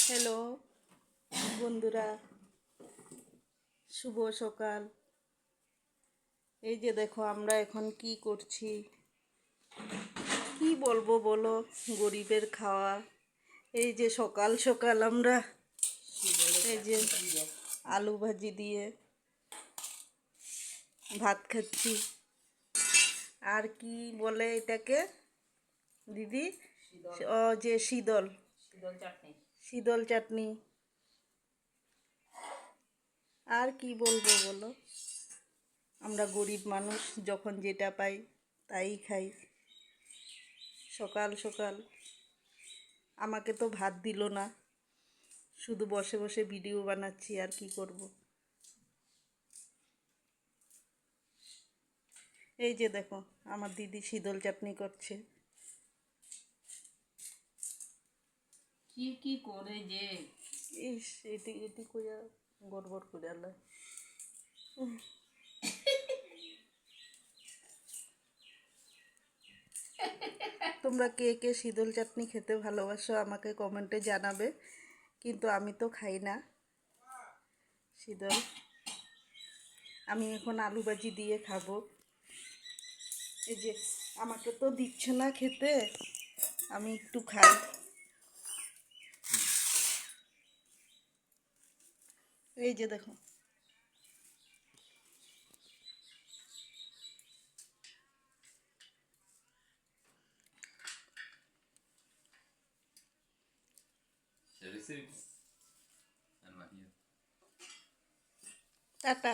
Hello বন্ধুরা, শুভ সকাল। এই যে দেখো আমরা এখন কি করছি, কি বলবো বলো, গরিবের খাওয়া। এই যে সকাল সকাল আমরা এই যে আলু ভাজি দিয়ে ভাত খাচ্ছি। আর কি বলে এটাকে দিদি? ও যে শীতল শীতল চাটনি। আর কি বলবো বলো, আমরা গরিব মানুষ, যখন যেটা পাই তাই খাই। সকাল সকাল আমাকে তো ভাত দিল না, শুধু বসে বসে ভিডিও বানাচ্ছি, আর কি করব। এই যে দেখো আমার দিদি শীতল চাটনি করছে। কি কি করে যে ইস, এটি এটি কইয়া গড়বড় করে আলায়। তোমরা কে কে শীতল চাটনি খেতে ভালোবাসো আমাকে কমেন্টে জানাবে, কিন্তু আমি তো খাই না শীতল। আমি এখন আলু ভাজি দিয়ে খাবো। এই যে আমাকে তো দিচ্ছে না খেতে, আমি একটু খাই। এই যে দেখো Receipt. And here. টাটা।